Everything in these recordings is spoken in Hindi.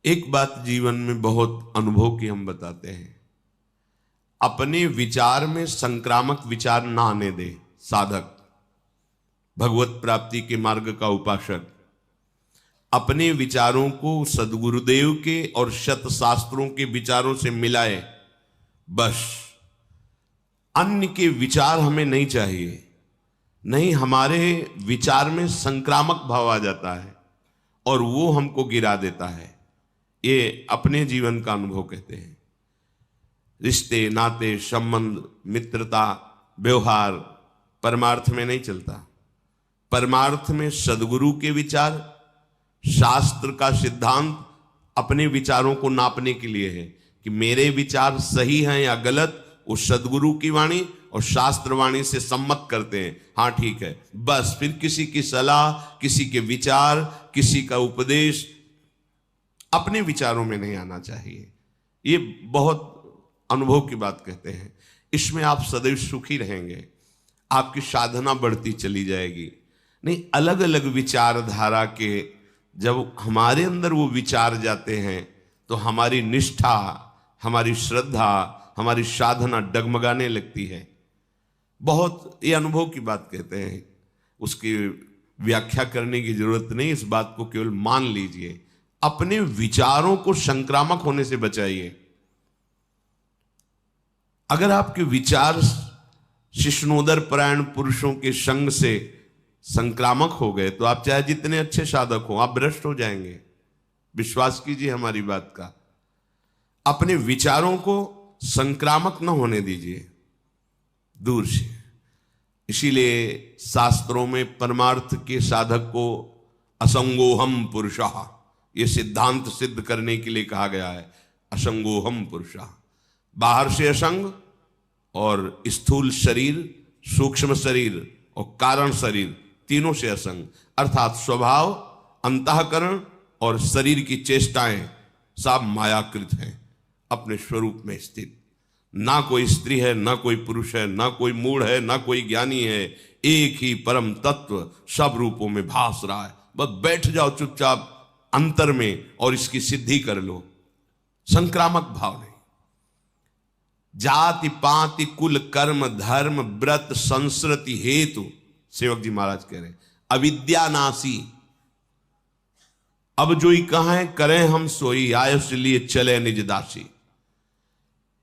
एक बात जीवन में बहुत अनुभव की हम बताते हैं, अपने विचार में संक्रामक विचार ना आने दे। साधक, भगवत प्राप्ति के मार्ग का उपासक अपने विचारों को सदगुरुदेव के और शत शास्त्रों के विचारों से मिलाए। बस अन्य के विचार हमें नहीं चाहिए। नहीं, हमारे विचार में संक्रामक भाव आ जाता है और वो हमको गिरा देता है। ये अपने जीवन का अनुभव कहते हैं। रिश्ते, नाते, संबंध, मित्रता, व्यवहार परमार्थ में नहीं चलता। परमार्थ में सदगुरु के विचार, शास्त्र का सिद्धांत अपने विचारों को नापने के लिए है कि मेरे विचार सही हैं या गलत। उस सदगुरु की वाणी और शास्त्र वाणी से सम्मत करते हैं, हाँ ठीक है। बस फिर किसी की सलाह, किसी के विचार, किसी का उपदेश अपने विचारों में नहीं आना चाहिए। ये बहुत अनुभव की बात कहते हैं। इसमें आप सदैव सुखी रहेंगे, आपकी साधना बढ़ती चली जाएगी। नहीं, अलग अलग विचारधारा के जब हमारे अंदर वो विचार जाते हैं तो हमारी निष्ठा, हमारी श्रद्धा, हमारी साधना डगमगाने लगती है। बहुत ये अनुभव की बात कहते हैं, उसकी व्याख्या करने की जरूरत नहीं। इस बात को केवल मान लीजिए। अपने विचारों को संक्रामक होने से बचाइए। अगर आपके विचार शिष्णोदर परायण पुरुषों के संग से संक्रामक हो गए तो आप चाहे जितने अच्छे साधक हो, आप भ्रष्ट हो जाएंगे। विश्वास कीजिए हमारी बात का। अपने विचारों को संक्रामक न होने दीजिए दूर से। इसीलिए शास्त्रों में परमार्थ के साधक को असंगोहम पुरुषः, ये सिद्धांत सिद्ध करने के लिए कहा गया है। असंगोहम पुरुषः, बाहर से असंग और स्थूल शरीर, सूक्ष्म शरीर और कारण शरीर, तीनों से असंग। अर्थात स्वभाव, अंतःकरण और शरीर की चेष्टाएं सब मायाकृत हैं, अपने स्वरूप में स्थित। ना कोई स्त्री है, ना कोई पुरुष है, ना कोई मूढ़ है, ना कोई ज्ञानी है। एक ही परम तत्व सब रूपों में भास रहा है। बस बैठ जाओ चुपचाप अंतर में और इसकी सिद्धि कर लो। संक्रामक भाव नहीं। जाति पाति कुल कर्म धर्म व्रत संस्कृति हेतु, सेवक जी महाराज कह रहे हैं, अविद्यानाशी। अब जो ही कहें करें हम सोई, आयुष लिए चले निज दासी।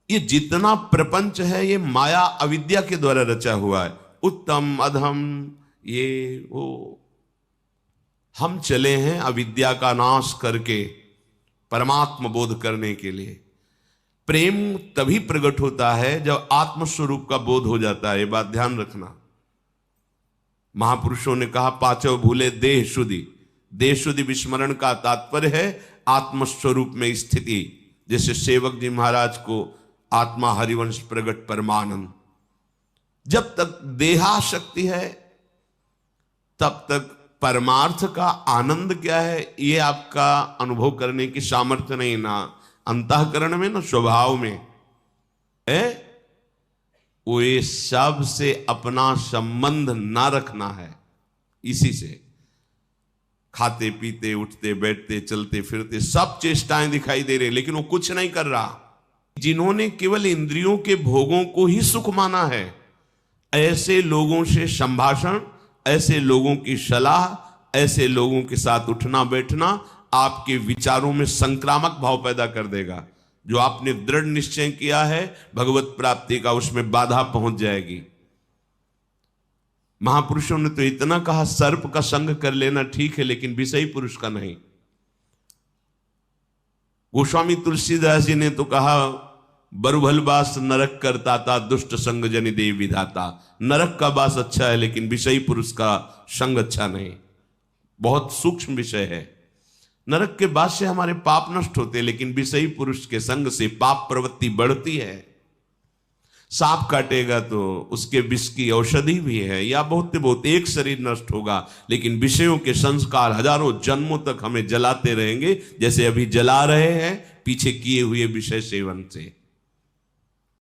ये जितना प्रपंच है ये माया अविद्या के द्वारा रचा हुआ है। उत्तम अधम ये वो, हम चले हैं अविद्या का नाश करके परमात्मा बोध करने के लिए। प्रेम तभी प्रकट होता है जब आत्मस्वरूप का बोध हो जाता है। ये बात ध्यान रखना। महापुरुषों ने कहा, पांचों भूले देह शुद्धि। देह शुद्धि विस्मरण का तात्पर्य है आत्मस्वरूप में स्थिति। जैसे सेवक जी महाराज को आत्मा हरिवंश प्रगट परमानंद। जब तक देहाशक्ति है तब तक परमार्थ का आनंद क्या है ये आपका अनुभव करने की सामर्थ्य नहीं। ना अंतःकरण में, ना स्वभाव में है। वो ये सब से अपना संबंध ना रखना है। इसी से खाते पीते उठते बैठते चलते फिरते सब चेष्टाएं दिखाई दे रही, लेकिन वो कुछ नहीं कर रहा। जिन्होंने केवल इंद्रियों के भोगों को ही सुख माना है, ऐसे लोगों से संभाषण, ऐसे लोगों की सलाह, ऐसे लोगों के साथ उठना बैठना आपके विचारों में संक्रामक भाव पैदा कर देगा। जो आपने दृढ़ निश्चय किया है भगवत प्राप्ति का, उसमें बाधा पहुंच जाएगी। महापुरुषों ने तो इतना कहा, सर्प का संग कर लेना ठीक है, लेकिन विषयी पुरुष का नहीं। गोस्वामी तुलसीदास जी ने तो कहा, बरुभल बास नरक करता था, दुष्ट संग जनि देव विधाता। नरक का बास अच्छा है, लेकिन विषयी पुरुष का संग अच्छा नहीं। बहुत सूक्ष्म विषय है। नरक के बाद से हमारे पाप नष्ट होते, लेकिन विषयी पुरुष के संग से पाप प्रवृत्ति बढ़ती है। सांप काटेगा तो उसके विष की औषधि भी है, या बहुत एक शरीर नष्ट होगा, लेकिन विषयों के संस्कार हजारों जन्मों तक हमें जलाते रहेंगे, जैसे अभी जला रहे हैं पीछे किए हुए विषय सेवन से।